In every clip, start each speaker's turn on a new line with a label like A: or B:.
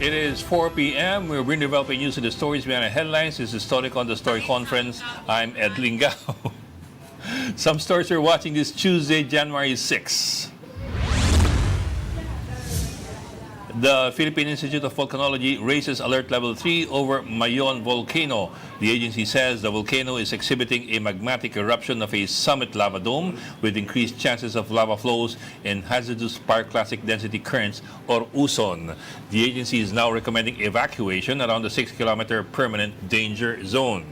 A: It is 4 p.m. We're developing news to the stories behind the headlines. This is Story on the Story Conference. I'm Ed Lingao. Some stories we're watching this Tuesday, January 6. The Philippine Institute of Volcanology raises alert level 3 over Mayon volcano. The agency says the volcano is exhibiting a magmatic eruption of a summit lava dome with increased chances of lava flows in hazardous pyroclastic density currents or USON. The agency is now recommending evacuation around the 6-kilometer permanent danger zone.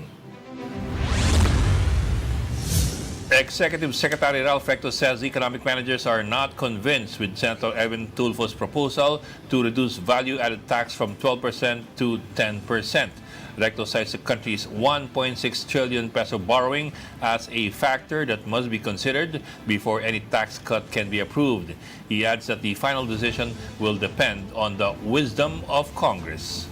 A: Executive Secretary Ralph Recto says economic managers are not convinced with Senator Evan Tulfo's proposal to reduce value-added tax from 12% to 10%. Recto cites the country's 1.6 trillion peso borrowing as a factor that must be considered before any tax cut can be approved. He adds that the final decision will depend on the wisdom of Congress.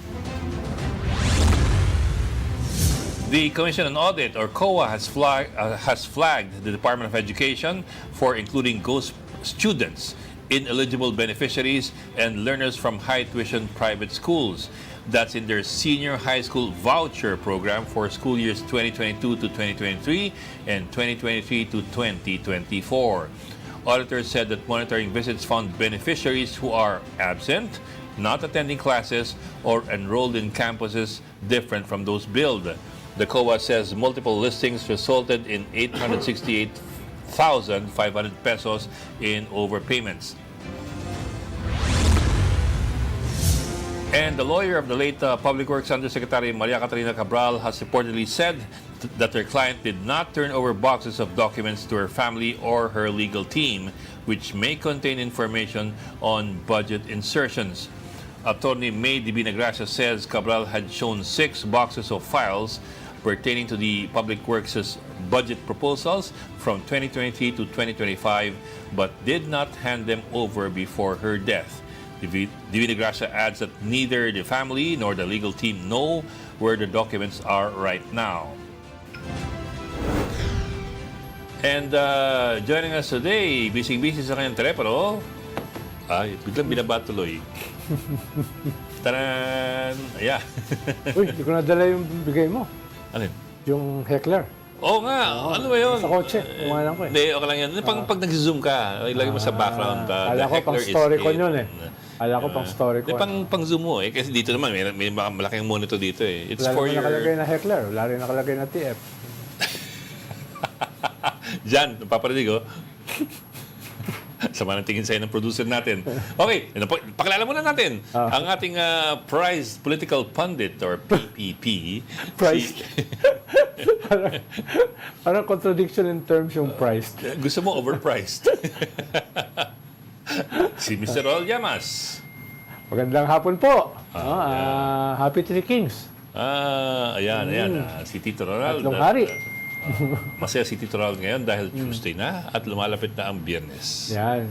A: The Commission on Audit, or COA, has flagged the Department of Education for including ghost students, ineligible beneficiaries, and learners from high-tuition private schools. That's in their senior high school voucher program for school years 2022 to 2023 and 2023 to 2024. Auditors said that monitoring visits found beneficiaries who are absent, not attending classes, or enrolled in campuses different from those billed. The COA says multiple listings resulted in 868,500 pesos in overpayments. And the lawyer of the late Public Works Undersecretary Maria Catalina Cabral has reportedly said that her client did not turn over boxes of documents to her family or her legal team, which may contain information on budget insertions. Attorney May D. Binagracia says Cabral had shown 6 boxes of files pertaining to the Public Works' budget proposals from 2023 to 2025, but did not hand them over before her death. D. Binagracia adds that neither the family nor the legal team know where the documents are right now. And joining us today, busy-busy sa kanyang telepono, ay, biglang binaba tuloy. Taran! Ayan.
B: Uy, hindi ko nadala yung bigay mo.
A: Ano yun?
B: Yung heckler.
A: Oo nga. Ano ba yun?
B: Sa kotse. Umanan ko eh.
A: Hindi, okay lang yan. Pag nag-zoom ka, ilagay mo sa background.
B: Kala ko pang story ko yun eh. Kala ko pang story ko.
A: Pang zoom mo eh. Kasi dito naman, may malaking monitor dito eh. It's
B: Wala
A: for
B: rin
A: your...
B: nakalagay na heckler. Wala rin nakalagay na TF.
A: Diyan, napaparinig oh. Sama ng tingin sa'yo ng producer natin. Okay, pakilala muna natin ang ating prized political pundit or PPP.
B: Priced. parang contradiction in terms yung priced.
A: Gusto mo overpriced. Si Mr. Raul Llamas.
B: Magandang hapon po. Happy to the Kings.
A: Ayan. Si Tito Raul.
B: Tatlong hari.
A: Masaya si Tito Raul ngayon dahil Tuesday na at lumalapit na ang Biyernes.
B: Yan.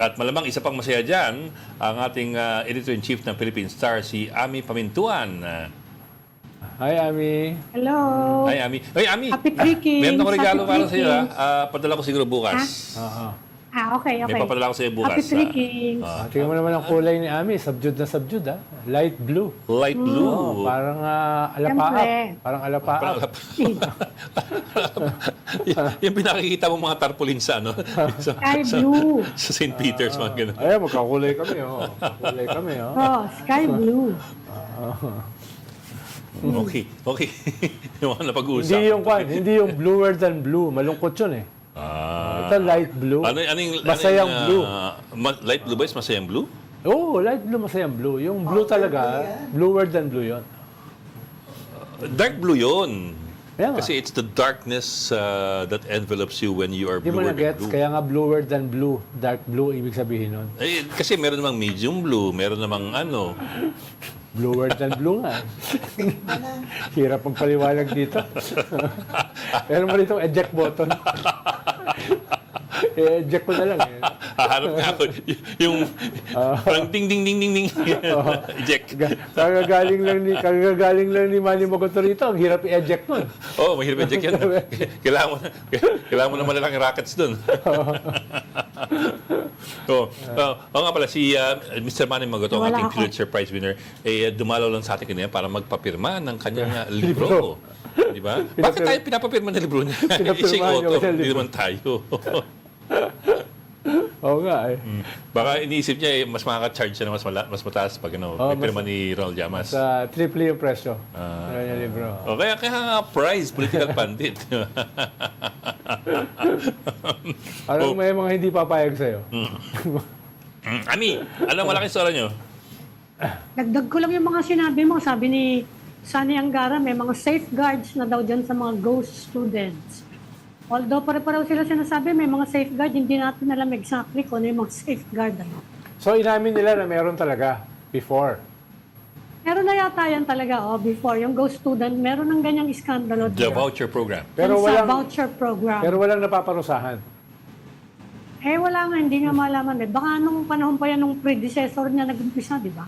A: At malamang isa pang masaya dyan, ang ating editor-in-chief ng Philippine Star, si Ami Pamintuan.
B: Hi, Ami.
C: Hello.
A: Hi, Ami. Hey, Ami!
C: Happy Trickings.
A: Meron ako regalo
C: Happy
A: para sa iyo.
C: Trickings.
A: Padala ko siguro bukas.
C: Okay.
A: May papadala ko sa iyo bukas.
C: Happy Trickings.
B: Tingnan mo naman ang kulay ni Ami. Subdued na subdued, ha? Light blue.
A: Light blue.
B: Parang alapaap.
C: Siyempre.
B: Parang alapaap.
A: Yung pinakikita mo mga tarpaulin sa ano?
C: Sky blue.
A: Sa St. Peter's, mga ganun.
B: Ay, magkakulay kami, oh. Kulay kami, oh.
C: Sky blue.
A: Okay. Yung mga napag-uusap.
B: Hindi yung bluer than blue. Malungkot yun, eh. Ito light blue. Masayang blue.
A: Light blue ba is masayang blue?
B: Oo, light blue, masayang blue. Yung blue talaga, bluer than blue yun.
A: Dark blue yun.
B: Kaya nga.
A: Kasi it's the darkness that envelops you when you are
B: Hindi mo
A: bluer than
B: na-gets,
A: blue.
B: kaya nga bluer than blue. Dark blue, ibig sabihin nun.
A: Eh, kasi meron namang medium blue, meron namang ano.
B: Bluer than blue nga. Hirap magpaliwanag dito. Meron mo rito eject button. I-eject ko na lang. Eh.
A: Hahanap nga ako. Yung parang ding ding ding ding ding. Eject.
B: Kagagaling lang ni Manny Mogoto rito. Ang hirap i-eject nun.
A: Oh, mahirap eject yan. Kailangan mo naman lang yung rockets doon. Oo nga pala, si Mr. Manny Mogoto, ang
C: Wala
A: ating
C: ako.
A: Pulitzer Prize winner, dumalaw lang sa atin kanina para magpapirma ng kanyang libro. Di ba? Bakit tayo pinapapirma ng libro niya?
B: Pinapirma
A: Isang
B: niya
A: author,
B: kasi
A: hindi
B: libro.
A: naman tayo.
B: Oo nga eh.
A: Baka iniisip niya, mas makaka-charge siya na mas mataas pag may pirma ni Ronald Llamas.
B: Sa triple yung presyo. Ano yung libro.
A: O kaya nga prize, political pandit.
B: Parang may mga hindi papayag sa'yo.
A: Ami, anong malaking story niyo?
C: Dagdag ko lang yung mga sinabi mo. Sabi ni Sunny Angara, may mga safeguards na daw dyan sa mga ghost students. Although pare-pareho sila sinasabi, may mga safeguard, hindi natin alam exactly kung ano yung mga safeguard. Ano.
B: So, inamin nila na meron talaga before.
C: Meron na yata yan talaga, before. Yung ghost student, meron ng ganyang iskandalo.
A: The voucher program.
B: Pero
C: sa
B: walang,
C: voucher program.
B: pero walang napaparusahan.
C: Wala nga, hindi nga malaman. Baka nung panahon pa yan, nung predecessor niya nag-umpisa, di ba?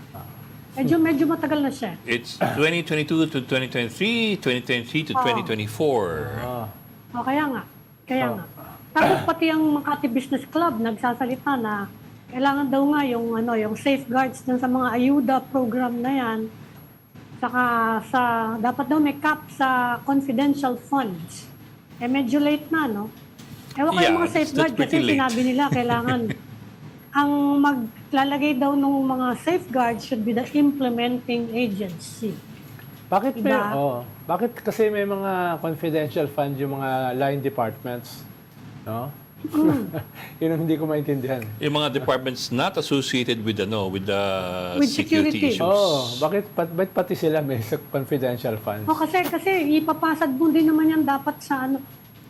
C: Medyo matagal na siya.
A: It's 2022 to 2023, 2023 to 2024.
C: Kaya nga. Tapos pati ang Makati Business Club nagsasalita na kailangan daw nga yung safeguards dun sa mga ayuda program na yan. Saka dapat daw may cap sa confidential funds. Medyo late na, no? Ewan ko yung mga safeguard
A: that's pretty
C: kasi
A: late.
C: sinabi nila kailangan ang maglalagay daw ng mga safeguards should be the implementing agency.
B: Bakit
C: Diba?
B: bakit kasi may mga confidential fund yung mga line departments? No? Yun ang hindi ko maintindihan.
A: Yung mga departments not associated with the
C: With
A: security
C: security.
A: issues.
B: Bakit pati sila may confidential funds?
C: Kasi ipapasad mo din naman yan dapat sa ano.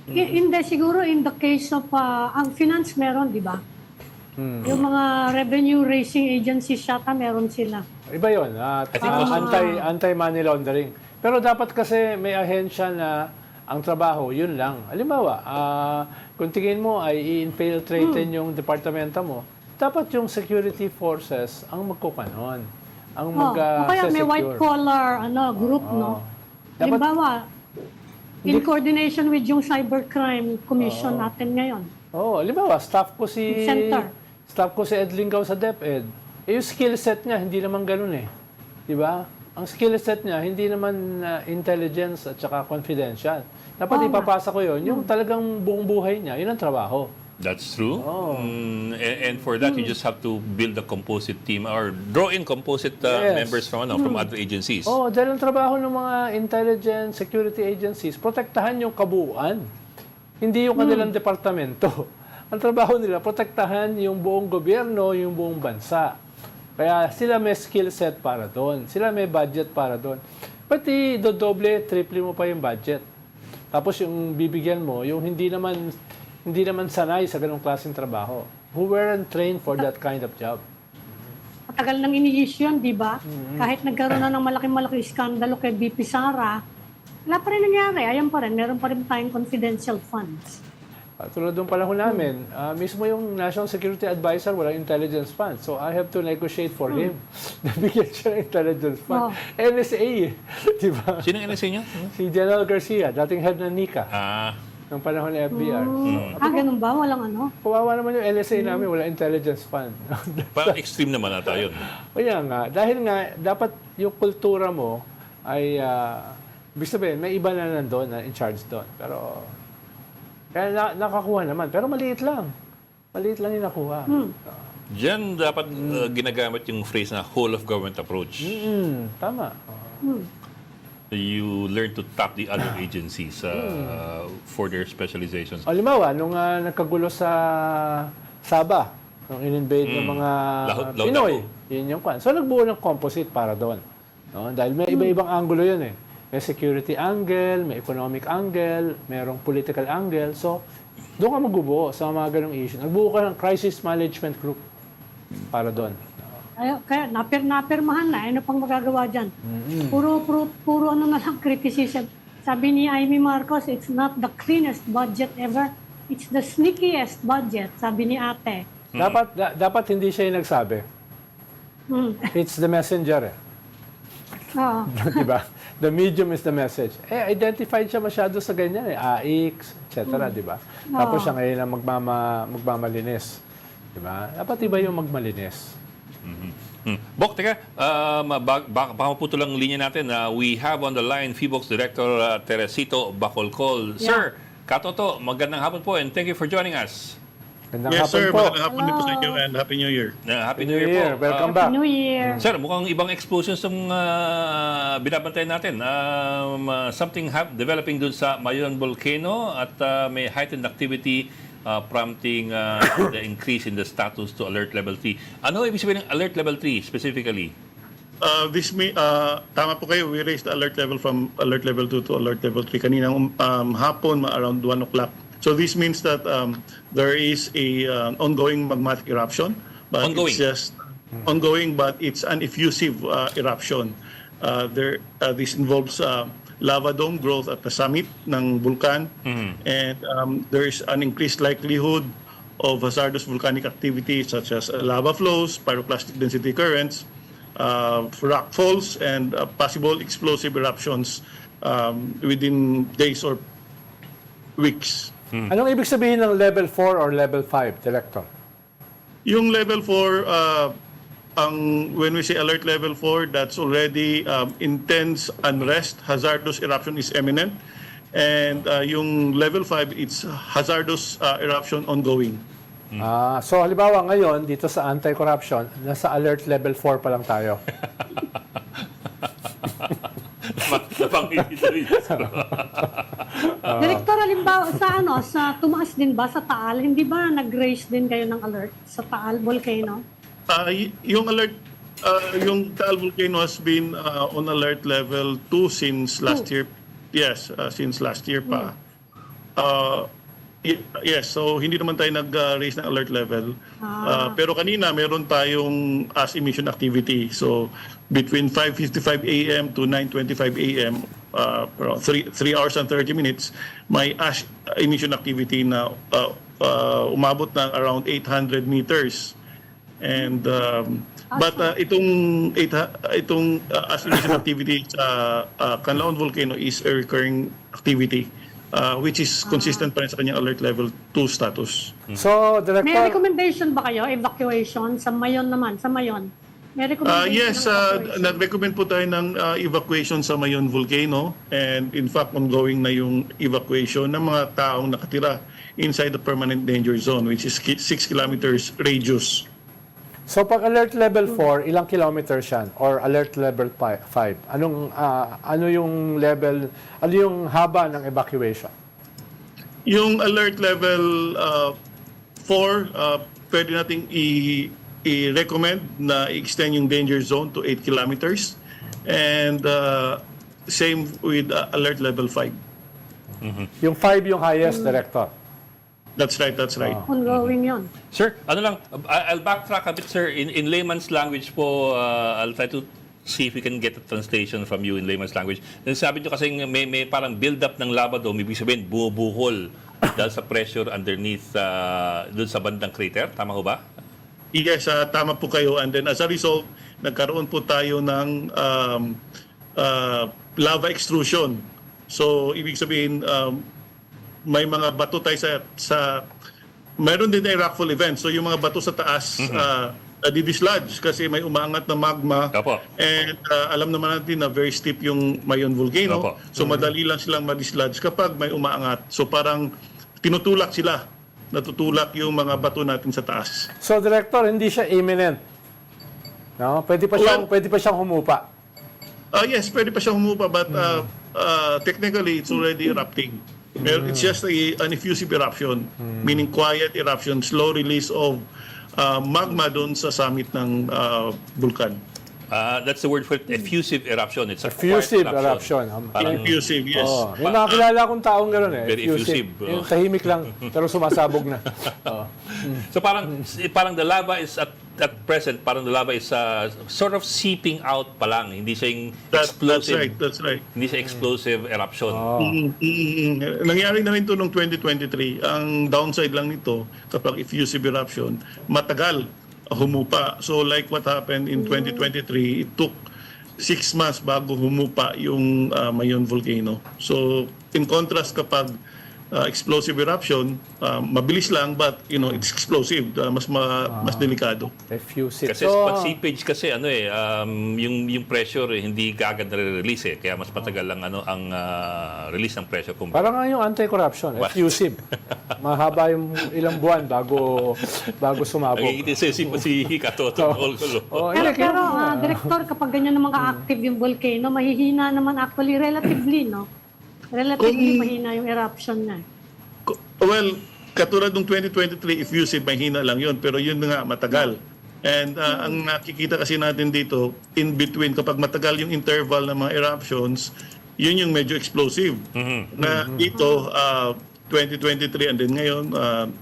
C: Hindi, siguro in the case of ang finance meron, di ba? Yung mga revenue raising agencies yata meron sila.
B: Iba yun.
A: think mas-
B: Anti-money laundering. Pero dapat kasi may ahensya na ang trabaho, yun lang. Halimbawa, kung tingin mo ay i-infiltrate yung departamento mo, dapat yung security forces ang magkukanon. Ang
C: O kaya may white collar group, no?
B: Dapat-
C: Halimbawa, in coordination with yung cybercrime commission natin ngayon.
B: Halimbawa, staff ko
C: Center.
B: si Ed Lingaw sa DepEd. Yung skill set niya, hindi naman ganun eh. Di ba? Ang skill set niya, hindi naman intelligence at saka confidential. Dapat ipapasa ko yun. Yung talagang buong buhay niya, yun ang trabaho.
A: That's true. And for that, you just have to build a composite team or draw in composite members from other agencies.
B: Dahil ang trabaho ng mga intelligence security agencies, protektahan yung kabuuan. Hindi yung kanilang departamento. Ang trabaho nila, protektahan yung buong gobyerno, yung buong bansa. Kaya sila may skill set para doon. Sila may budget para doon. Pati dodoble, triple mo pa yung budget. Tapos yung bibigyan mo, yung hindi naman sanay sa ganong klaseng trabaho. Who weren't trained for that kind of job.
C: Matagal nang ini-issue yun, di ba? Kahit nagkaroon na ng malaking iskandalo kay BP Sara, wala pa rin nangyari. Ayan pa rin, meron pa rin tayong confidential funds.
B: Tulad ng panahon namin, mismo yung National Security Advisor, walang intelligence fund. So I have to negotiate for him. Nabigyan siya ng intelligence fund. NSA, di ba?
A: Sino ang NSA niyo?
B: Si General Garcia, dating head ng NICA, ng panahon ng FBR.
C: Ganun ba? Walang
B: Kawawa naman yung NSA namin, walang intelligence fund.
A: Parang extreme naman ata yun.
B: Kaya nga, dahil nga, dapat yung kultura mo ay, ibig sabihin, may iba na nandun, na in charge doon. Pero, kaya nakakuha naman. Pero maliit lang. Maliit lang yung nakuha.
A: Diyan dapat ginagamit yung phrase na whole of government approach.
B: Tama.
A: You learn to tap the other agencies for their specializations.
B: Halimbawa, nung nagkagulo sa Sabah, nung in-invade ng mga Pinoy, yun yung kwan. So, nagbuo ng composite para doon. No? Dahil may iba-ibang angulo yun eh. May security angle, may economic angle, mayroong political angle. So, doon ka magbubuo sa mga ganong issue. Nagbuo ka ng crisis management group para doon.
C: Kaya napirmahan na. Ano pang magagawa dyan? Puro ano na lang criticism. Sabi ni Amy Marcos, it's not the cleanest budget ever. It's the sneakiest budget, sabi ni ate.
B: Dapat hindi siya yung nagsabi. It's the messenger.
C: Oo.
B: Diba? The medium is the message. Identified siya masyado sa ganyan. AX, etc. Diba? Tapos siya ngayon ang magmamalinis. Diba? Dapat iba yung magmalinis.
A: Bok, teka, baka maputo lang linya natin. We have on the line FIBOX Director Teresito Bacolcol. Sir, Katoto, magandang hapon po and thank you for joining us.
B: Gandang
D: Yes,
B: hapon
D: sir.
B: po.
D: Magandang hapon din po sa inyo and Happy New Year.
A: Happy New Year po.
B: Welcome back.
C: New Year.
A: Sir, mukhang ibang explosions yung binabantayan natin. Something developing dun sa Mayon Volcano at may heightened activity prompting the increase in the status to alert level 3. Ano ibig sabihin ng alert level 3 specifically?
D: Tama po kayo. We raised the alert level from alert level 2 to alert level 3 kaninang hapon around 1 o'clock. So this means that there is a ongoing magmatic eruption. But
A: Ongoing?
D: It's just ongoing, but it's an effusive eruption. This involves lava dome growth at the summit ng vulkan. And there is an increased likelihood of hazardous volcanic activity such as lava flows, pyroclastic density currents, rock falls, and possible explosive eruptions within days or weeks.
B: Anong ibig sabihin ng level 4 or level 5, Director?
D: Yung level 4, when we say alert level 4, that's already intense unrest, hazardous eruption is imminent. And yung level 5, it's hazardous eruption ongoing.
B: So halimbawa ngayon, dito sa anti-corruption, nasa alert level 4 pa lang tayo.
C: Direktor, halimbawa sa tumaas din ba sa Taal? Hindi ba nag-raise din kayo ng alert sa Taal Volcano?
D: Yung alert, yung Taal Volcano has been on alert level 2 since last year. Yes, since last year pa. Yes, so hindi naman tayo nag-raise ng alert level. Pero kanina meron tayong ash emission activity. So between 5:55 a.m. to 9:25 a.m., around 3 hours and 30 minutes, may ash emission activity na umabot ng around 800 meters. And but itong ash emission activity sa Canlaon Volcano is a recurring activity. Which is consistent pa rin sa kanyang alert level 2 status.
B: So,
C: May
B: Director,
C: recommendation ba kayo? Evacuation sa Mayon naman, sa Mayon. May recommendation
D: Yes,
C: ng evacuation?
D: nag-recommend po tayo ng evacuation sa Mayon Volcano, and in fact ongoing na yung evacuation ng mga taong nakatira inside the permanent danger zone, which is 6 kilometers radius.
B: so pag alert level 4, ilang kilometers yan? Or alert level 5? Ano yung level, ano yung haba ng evacuation?
D: Yung alert level 4, pwede nating i-recommend na i-extend yung danger zone to 8 kilometers. And same with alert level 5.
B: Yung 5 yung highest, Director.
D: That's right, that's right.
C: Ongoing yun.
A: Sir, ano lang, I'll backtrack a bit, sir. In layman's language po, I'll try to see if we can get a translation from you in layman's language. Sabi nyo kasi may parang build-up ng lava doon, ibig sabihin, bumubuhol dahil sa pressure underneath doon sa bandang crater. Tama ho ba?
D: Yes, tama po kayo. And then as a result, nagkaroon po tayo ng lava extrusion. So, ibig sabihin, may mga bato tayo sa mayroon din na rockfall event. So, yung mga bato sa taas, didislodge kasi may umaangat na magma.
A: Opo.
D: And alam naman natin na very steep yung Mayon Volcano.
A: Opo.
D: So, madali lang silang madislodge kapag may umaangat. So, parang tinutulak sila. Natutulak yung mga bato natin sa taas.
B: So, Director, hindi siya imminent. No? Pwede pa siyang humupa.
D: Yes, pwede pa siya humupa, but technically, it's already erupting. Pero it's just an effusive eruption, meaning quiet eruption, slow release of magma doon sa summit ng vulkan.
A: That's the word for it, effusive eruption. It's a
B: Effusive
A: quiet
B: eruption.
A: Parang,
D: Effusive, yes.
B: Yung nakakilala kong taong gano'n eh.
A: Very effusive.
B: Yung tahimik lang, pero sumasabog na.
A: so parang the lava is at at present, parang the lava is sort of seeping out pa lang. Hindi siya yung
D: That's
A: explosive.
D: right.
A: Hindi siya explosive eruption.
D: Nangyari na rin ito noong 2023. Ang downside lang nito, kapag effusive eruption, matagal humupa. So like what happened in 2023, it took 6 months bago humupa yung Mayon volcano. So in contrast kapag explosive eruption, mabilis lang but it's explosive, mas delikado.
B: Effusive.
A: Kasi pag seepage kasi yung pressure hindi agad na-release kaya mas matagal lang ang release ng pressure kung
B: Parang nga yung anti-corruption, effusive. Mahaba yung ilang buwan bago sumabog.
A: nagiging si Katoto.
C: Pero Director, kapag ganyan naman ka-active yung volcano, mahihina naman actually relatively, no? Relatively mahina yung eruption niya.
D: Well, katulad ng 2023, effusive, mahina lang yun. Pero yun nga, matagal. And ang nakikita kasi natin dito, in between, kapag matagal yung interval ng mga eruptions, yun yung medyo explosive. Na dito, 2023 and then ngayon,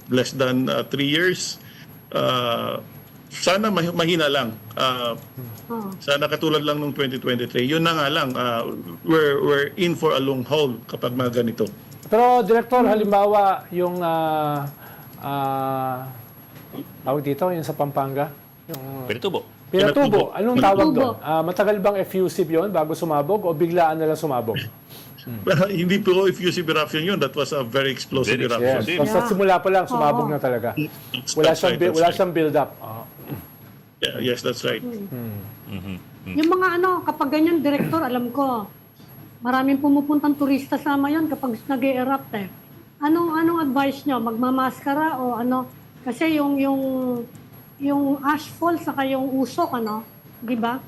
D: less than 3 years, sana mahina lang. Sana katulad lang nung 2023. Yun na nga lang, we're in for a long haul kapag mga ganito.
B: Pero Director, halimbawa yung tawag dito, yung sa Pampanga, yung
A: Pinatubo.
B: Pinatubo. Anong tawag
C: Pinatubo.
B: doon? Matagal bang effusive yon bago sumabog o biglaan na lang sumabog?
D: Hindi po effusive eruption yun. That was a very explosive
A: Very
D: eruption.
B: Yes. Basta simula pa lang sumabog na talaga.
D: That's right.
B: Wala siyang build up.
D: Yeah, yes, that's right.
C: Yung mga kapag ganyan, Director, alam ko, maraming pumupuntang turista sa Mayon kapag nag-e-erupt eh. Anong advice nyo? Magmamaskara o ano? Kasi yung ashfall saka yung usok, di ba?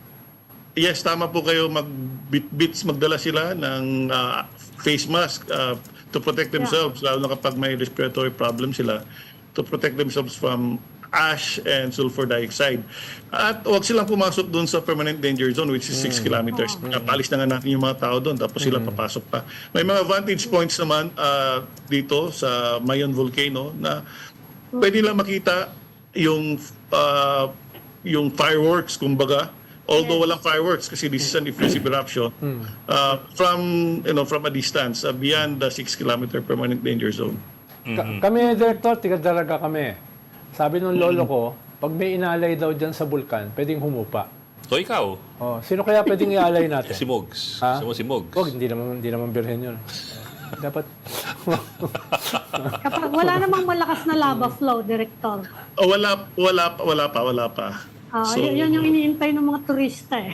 D: Yes, tama po kayo. Mag-bits, magdala sila ng face mask to protect themselves, lalo na kapag may respiratory problem sila, to protect themselves from ash and sulfur dioxide. At huwag silang pumasok doon sa permanent danger zone, which is 6 kilometers. Palis na nga natin yung mga tao doon, tapos sila papasok pa. May mga vantage points naman dito sa Mayon Volcano na pwede lang makita yung fireworks, kumbaga. Although walang fireworks kasi this is an effusive eruption, from a distance, beyond the 6-kilometer permanent danger zone.
B: Kami, Director, tiga-dalaga kami. Sabi nung lolo ko, pag may inalay daw dyan sa bulkan, pwedeng humupa.
A: So ikaw,
B: Sino kaya pwedeng ialay natin?
A: si Mogs.
B: Ha?
A: Si Mogs.
B: Wag, hindi naman birhen yun. Dapat...
C: Kapag wala namang malakas na lava flow, Director.
D: Wala pa.
C: Yun yung iniintay ng mga turista eh.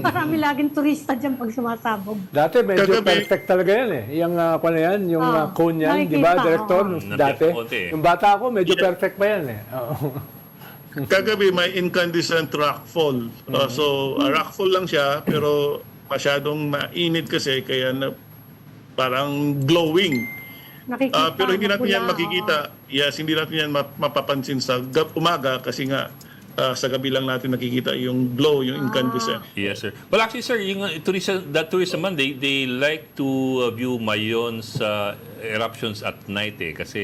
C: Marami laging turista dyan pag sumasabog.
B: Dati medyo
D: Kagabi-
B: perfect talaga yan eh. Yung yung cone yan, di ba,
C: nakikita,
B: Director? Dati.
A: Konti eh.
B: Yung bata ko, medyo perfect pa yan eh.
D: Kagabi may incandescent rockfall. Rockfall lang siya, pero masyadong mainit kasi, kaya parang glowing.
C: Nakikita.
D: Pero hindi natin yan
C: mapula,
D: makikita. Yes, hindi natin yan mapapansin sa umaga kasi nga sa gabi lang natin nakikita yung glow, yung incandescent.
A: Yes, sir. Well, actually, sir, yung tourism man, they like to view Mayon's eruptions at night kasi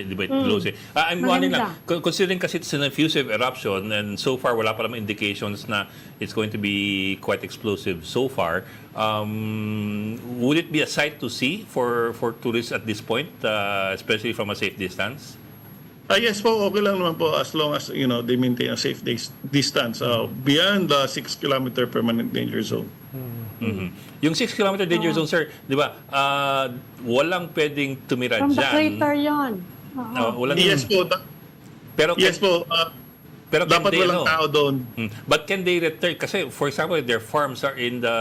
A: di ba it glows eh. I'm wondering lang, considering kasi it's an effusive eruption and so far wala pa naman indications na it's going to be quite explosive so far, would it be a sight to see for tourists at this point, especially from a safe distance?
D: Yes po, okay lang naman po as long as they maintain a safe distance beyond the 6-kilometer permanent danger zone.
A: Yung 6-kilometer danger zone, sir, di ba, walang pwedeng tumira
C: From the
A: dyan.
C: crater yun.
A: Walang,
D: Yes po,
A: pero pero can
D: dapat
A: they,
D: walang tao doon.
A: But can they return? Kasi, for example, if their farms are in the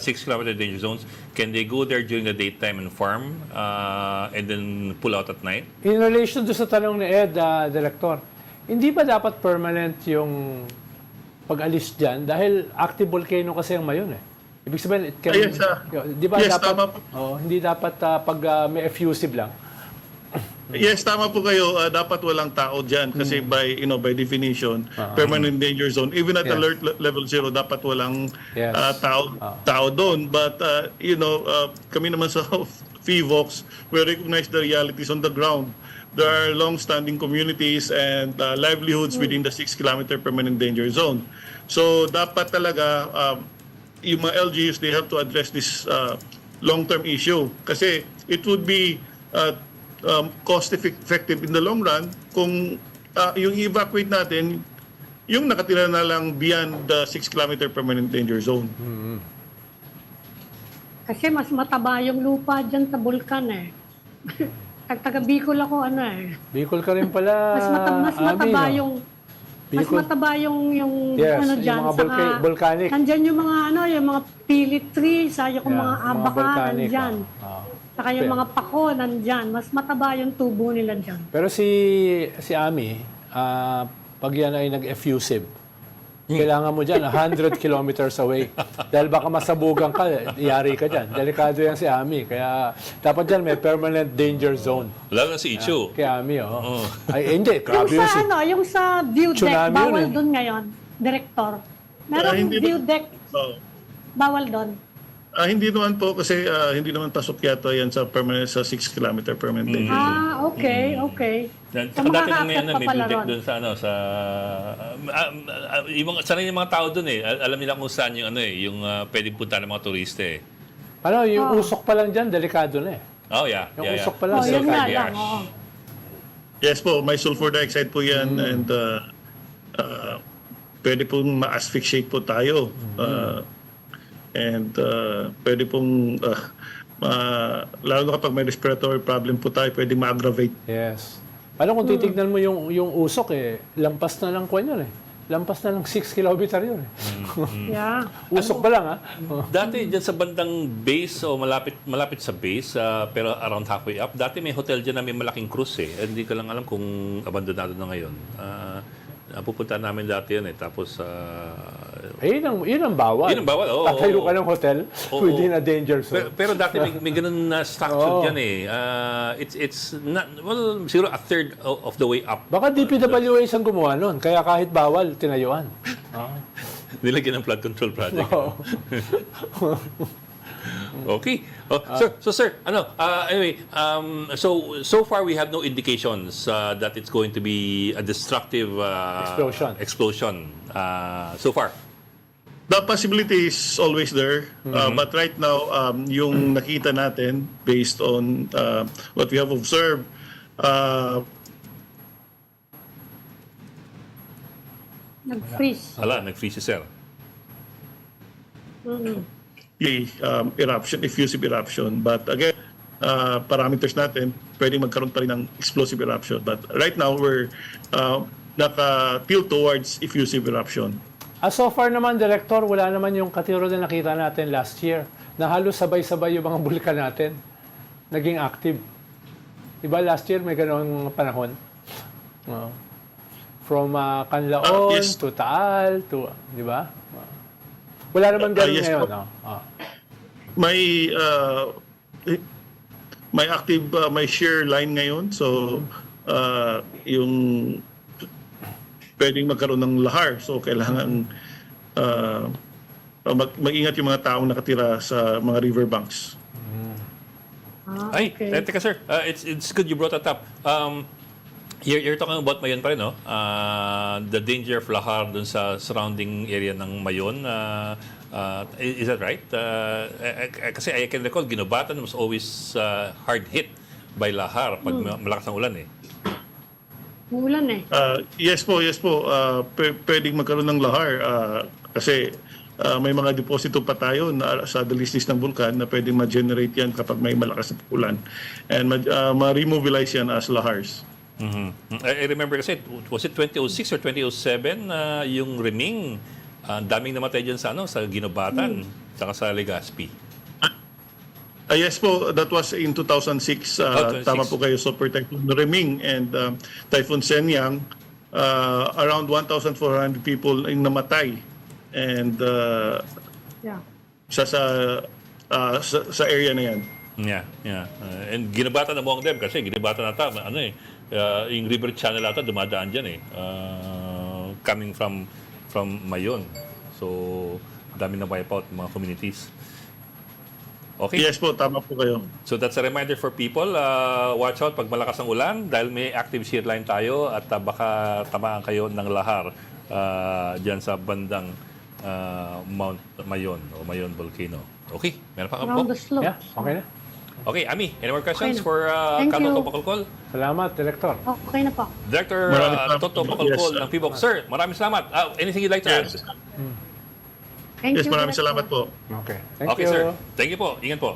A: 6-kilometer danger zones, can they go there during the daytime and farm and then pull out at night?
B: In relation to sa tanong ni Ed, Director, hindi ba dapat permanent yung pag-alis dyan? Dahil active volcano kasi ang Mayon eh. Ibig sabihin, it can...
D: Yes,
B: di ba
D: yes,
B: dapat...
D: tama po.
B: Hindi dapat pag may effusive lang.
D: Yes, tama po kayo. Dapat walang tao diyan kasi by definition, permanent danger zone. Even at
B: Yes.
D: alert level 0, dapat walang
B: Yes.
D: tao doon. But kami naman sa FIVOX, we recognize the realities on the ground. There are long-standing communities and livelihoods within the 6-kilometer permanent danger zone. So dapat talaga yung mga LGUs, they have to address this long-term issue kasi it would be cost-effective in the long run kung yung evacuate natin yung nakatira na lang beyond the 6-kilometer permanent danger zone.
C: Kasi mas mataba yung lupa dyan sa bulkan eh. Taga Bicol ako
B: Bicol ka rin pala,
C: mas mataba
B: Ami, no?
C: yung mas
B: Bicol.
C: mataba yung
B: Yes,
C: ano
B: yung
C: dyan.
B: mga
C: Saka,
B: volcanic.
C: nandyan yung mga yung mga pilit trees, yung
B: Yeah,
C: mga abaka
B: volcanic,
C: nandyan. Saka yung
B: Pero-
C: mga pako nandyan. Mas mataba yung tubo nila dyan.
B: Pero si Ami, pag yan ay nag-effusive, kailangan mo dyan 100 kilometers away. Dahil baka masabugan ka, yari ka dyan. Delikado yan si Ami. Kaya dapat dyan may permanent danger zone.
A: Lalo na si Ichu.
B: Kay Ami, Ay, hindi.
C: Yung
B: Grabe yun
C: sa yung sa view deck,
B: Tsunami yun
C: bawal
B: eh.
C: doon ngayon, Director. Merong
D: hindi
C: view
D: na-
C: deck,
D: So,
C: bawal doon.
D: hindi naman po kasi hindi naman pasok yata yan sa 6-kilometer permanent danger zone.
C: Okay.
A: Saka
C: So,
A: dati nung
C: makaka-affect
A: may
C: pa pala
A: building
C: ron.
A: doon sa sanay yung mga tao doon eh. Alam nila kung saan yung yung pwedeng punta ng mga turista eh.
B: Ano, yung usok pa lang dyan, delikado na eh.
A: Oh yeah.
B: Yung
A: yeah,
B: usok
A: yeah.
B: pa lang,
C: Oh, yun nga
A: Sulfur
C: lang.
A: gas.
C: Oo.
D: Yes po, may sulfur dioxide po yan and pwede pong ma-asphyxiate po tayo. And pwede pong lalo na kapag may respiratory problem po tayo, pwede ma-aggravate.
B: Yes. Paano kung titignan mo yung usok lampas na lang kwan yun eh. Lampas na lang 6 kilometer yun eh.
C: Yeah.
B: Usok pa lang
A: Dati dyan sa bandang base o malapit sa base pero around halfway up, dati may hotel dyan na may malaking cruise eh. Hindi ko lang alam kung abandonado na ngayon. Pupunta namin dati yun eh. Tapos
B: Yun ang bawal.
A: Yun ang bawal, oo.
B: Tatayo ka ng hotel
A: Oo.
B: within a danger zone.
A: pero dati may ganun na structure dyan eh. It's not, well, siguro a third of the way up.
B: Baka DPWH ang gumawa nun, kaya kahit bawal, tinayuan.
A: Nilagyan ng flood control project.
B: Oo.
A: Okay. Sir, anyway, so far we have no indications that it's going to be a destructive explosion so far.
D: The possibility is always there, but right now, yung nakita natin based on what we have observed,
C: Nag-freeze.
A: Nag-freeze si sir.
D: effusive eruption. But again, parameters natin, pwedeng magkaroon pa rin ng explosive eruption. But right now, we're naka-tilt towards effusive eruption.
B: So far naman, Director, wala naman yung katiro na nakita natin last year na halos sabay-sabay yung mga bulkan natin naging active. Diba last year may ganong panahon? From Canlaon
D: Yes.
B: to Taal to, di ba? Wala naman ganun
D: Yes,
B: ngayon.
D: po. May active, may shear line ngayon. So, yung pwedeng magkaroon ng lahar. So, kailangan mag-ingat yung mga taong nakatira sa mga riverbanks.
A: Ay,
C: Okay.
A: teka sir, it's good you brought that up. You're talking about Mayon pa rin, no? The danger of lahar dun sa surrounding area ng Mayon. Is that right? Kasi I can recall, Ginobatan was always hard hit by lahar pag malakas ang ulan eh.
C: Ulan eh.
D: Yes po. Pwedeng magkaroon ng lahar kasi may mga deposito pa tayo na sa dalistis ng bulkan na pwedeng ma-generate yan kapag may malakas na ulan. And ma-remobilize yan as lahars.
A: I remember kasi, was it 2006 or 2007 yung Reming, daming namatay dyan sa Ginobatan, saka sa Legazpi.
D: Yes po, that was in 2006.
A: 2006.
D: Tama po kayo. So, per Typhoon Reming and Typhoon Senyang, around 1,400 people ang namatay. And
C: Yeah.
D: sa area na yan.
A: Yeah. And Ginobatan among them kasi Ginobatan ata, yung river channel ata dumadaan dyan eh. Coming from Mayon. So, dami na wipe out mga communities. Okay?
D: Yes po, tama po kayo.
A: So that's a reminder for people. Watch out pag malakas ang ulan dahil may active shear line tayo at baka tamaan kayo ng lahar dyan sa bandang Mount Mayon o Mayon Volcano. Okay, meron pa ka
C: Around
A: po?
C: the slope.
B: Yeah, okay na.
A: Okay, Ami, any more questions
C: Okay na.
A: for
C: Thank you.
A: Toto Bacolcol?
B: Salamat, Director.
C: Okay na po.
A: Director
D: Maraming salamat.
A: Toto Bacolcol
D: Yes.
A: ng PBOC. Sir, maraming salamat. Anything you'd like to add?
D: Yes,
C: Thank
D: yes
C: you.
D: maraming
C: Director.
D: salamat po.
B: Okay, thank
A: Okay,
B: you.
A: sir. Thank you po. Ingat po.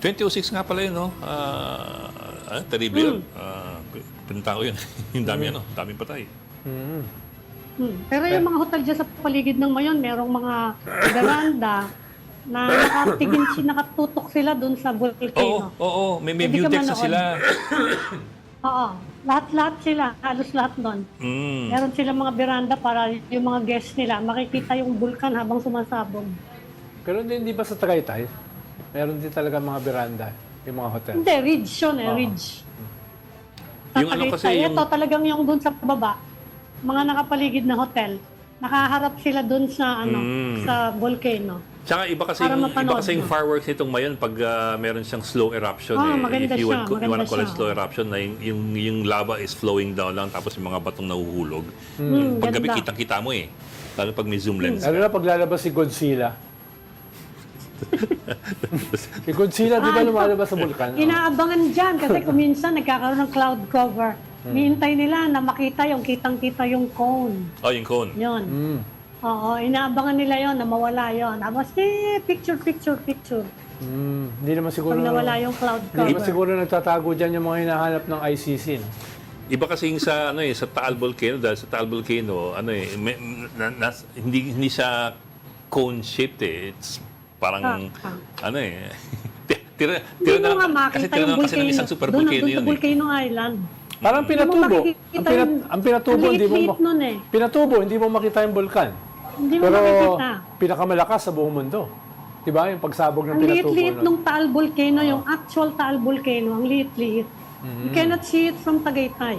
A: 2006 nga pala yun, no? Terrible yun. Pinunta ko yun. Yung dami, daming patay.
C: Pero yung mga hotel dyan sa paligid ng Mayon, merong mga veranda na nakatutok sila dun sa
A: Oo,
C: volcano.
A: oo. May
C: Hindi
A: view
C: ka
A: decks na
C: manood.
A: sila.
C: Oo. Lahat-lahat sila. Halos lahat doon.
A: Mm.
C: Meron silang mga veranda para yung mga guests nila makikita yung vulkan habang sumasabog.
B: Pero hindi ba sa Tagaytay? Meron din talaga mga veranda, yung mga hotel.
C: Hindi, ridge yun eh, ridge. Sa
A: Yung ano kasi,
C: Tagaytay,
A: yung-
C: ito talagang yung doon sa baba, mga nakapaligid na hotel, nakaharap sila doon sa sa volcano.
A: Tsaka iba kasi
C: Para
A: yung,
C: mapanood
A: iba kasi yung
C: mo.
A: fireworks nitong Mayon pag meron siyang slow eruption.
C: Maganda
A: If you
C: siya,
A: want, you wanna
C: maganda
A: call it
C: siya.
A: slow eruption, na yung lava is flowing down lang tapos yung mga batong nahuhulog. Pag gabi,
C: Ganda.
A: kitang-kita mo eh. Lalo pag may zoom lens.
B: Lalo na pag lalabas si Godzilla. Si Godzilla, di ba lumalabas sa bulkan?
C: Inaabangan dyan kasi kung minsan nagkakaroon ng cloud cover. Hihintay nila na makita yung kitang-kita yung cone.
A: Oh, yung cone.
C: Yun. Oo, inaabangan nila yon na mawala yon. Tapos, picture.
B: Hindi naman siguro...
C: Pag nawala yung cloud
B: Hindi naman
C: cover.
B: siguro nagtatago dyan yung mga hinahanap ng ICC. No?
A: Iba kasi yung sa sa Taal Volcano, dahil sa Taal Volcano, hindi siya cone shaped eh. It's parang tira
C: Hindi mo nga
A: kasi
C: makita
A: tira
C: yung
A: naman kasi ng
C: volcano.
A: isang super
C: Doon
A: volcano
C: sa
A: yun eh.
C: Volcano Island.
B: Parang
C: Hindi mo
B: pinatubo.
C: makikita yung-
B: Ang pinatubo,
C: ang
B: hindi mo
C: liit-liit nun eh.
B: Pinatubo, hindi mo makita yung bulkan.
C: Hindi mo
B: Pero
C: makikita.
B: pinakamalakas sa buong mundo. Diba? Yung pagsabog ng
C: Ang
B: pinatubo.
C: liit-liit
B: nun.
C: nung Taal Volcano, yung actual Taal Volcano, ang liit-liit. You cannot see it from Tagaytay.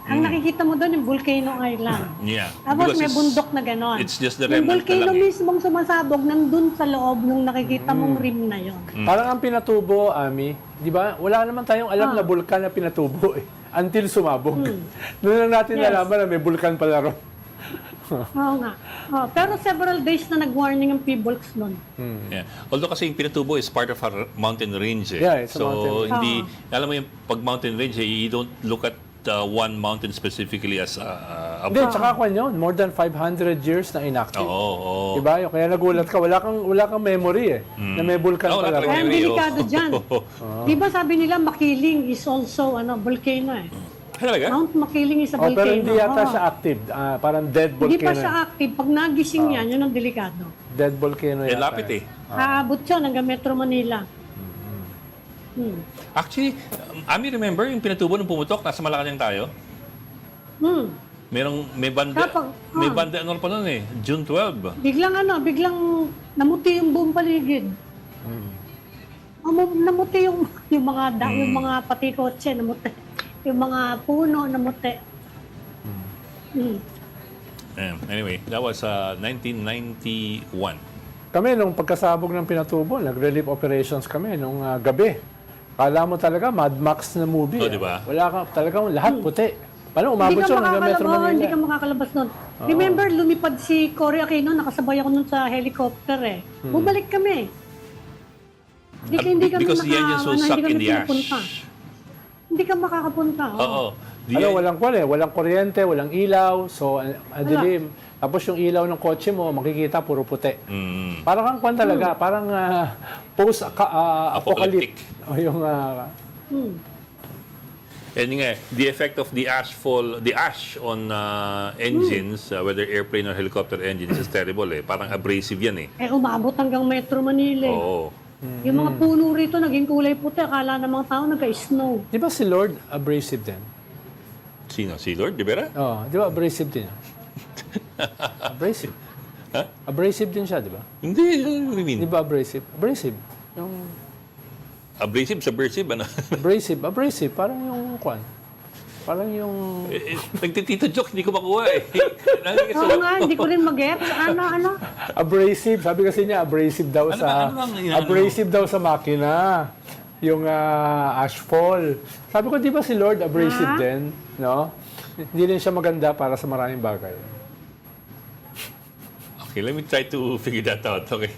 C: Ang nakikita mo doon yung Volcano Island.
A: Yeah.
C: Tapos
A: Because
C: may
A: it's-
C: bundok na gano'n.
A: It's just the
C: Yung
A: remnant na
C: volcano
A: lang eh.
C: mismong sumasabog nandun sa loob nung nakikita mong rim na yon.
B: Parang ang pinatubo, Ami, di ba? Wala naman tayong alam na bulkan na pinatubo eh. Until sumabog. Doon lang natin
C: Yes.
B: nalaman na may bulkan pala ron.
C: Oo nga. Oh, pero several days na nag-warning ang PBOLCS nun.
A: Yeah. Although kasi yung Pinatubo is part of our mountain range eh.
B: Yeah, it's a
A: so
B: mountain range.
A: hindi, alam mo yung pag mountain range, you don't look at one mountain specifically as a
B: Hindi, tsaka kwan yun. More than 500 years na inactive.
A: Oo.
B: Diba? Yung Kaya nagulat ka. Wala kang memory eh. Na may bulkan
A: Oo,
B: pala
A: wala
B: ron.
C: Kaya ang
A: Memory,
C: delikado
A: oh.
C: dyan. Di ba sabi nila Makiling is also volcano eh.
A: Talaga?
C: Mount Makiling is a
B: Oh,
C: volcano.
B: pero hindi yata
C: Oo.
B: siya active. Parang dead
C: Hindi
B: volcano.
C: pa siya active. Pag nagising yan, yun ang delikado.
B: Dead volcano
A: Eh,
B: yata.
A: lapit eh.
C: Aabot yun hanggang Metro Manila.
A: Actually, Ami, remember yung Pinatubo nung pumutok, nasa Malacanang tayo? May banda,
C: Kapag-
A: may banda ano pa noon eh, June 12.
C: Biglang namuti yung buong paligid. Namuti yung mga pati kotse, namuti. Yung mga puno, namuti.
A: Anyway, that was 1991.
B: Kami, nung pagkasabog ng Pinatubo, nag-relief operations kami nung gabi. Kala mo talaga, Mad Max na movie.
A: Oh, di ba?
B: Wala ka, talagang lahat puti. Paano umabot siya hanggang Metro Manila?
C: Hindi ka makakalabas nun. Remember, lumipad si Cory Aquino, nakasabay ako nun sa helicopter eh. Bumalik kami. Hindi kami
A: Because the engines will suck in the ash.
C: pinapunta. Hindi ka makakapunta.
A: Oo.
B: Walang walang kuryente, walang ilaw, so dilim. Tapos yung ilaw ng kotse mo, makikita puro puti. Parang kang kwan talaga, parang post-apocalyptic. O yung
A: And nga, the effect of the ash on engines, whether airplane or helicopter engines, is terrible eh. Parang abrasive yan eh.
C: Umabot hanggang Metro Manila eh.
A: Oo.
C: Yung mga puno rito naging kulay puti, akala ng mga tao nagka-snow.
B: di ba si Lord abrasive din?
A: Sino? Si Lord de Vera?
B: Oh, di ba abrasive din? Abrasive.
A: Ha?
B: Abrasive din siya, di ba?
A: Hindi, what do you mean?
B: Di ba abrasive? Abrasive. Yung
A: Abrasive, subversive, ano?
B: abrasive, parang yung kwan. Parang yung...
A: Nagtitito joke, hindi ko makuha eh.
C: Oo nga, hindi ko rin mag-gets. Ano?
B: Abrasive. Sabi kasi niya, abrasive daw
A: Ano
B: sa...
A: ba- ano bang inaano?
B: abrasive daw sa makina. Yung ashfall. Sabi ko, di ba si Lord abrasive din? No? Hindi rin siya maganda para sa maraming bagay.
A: Okay, let me try to figure that out. Okay.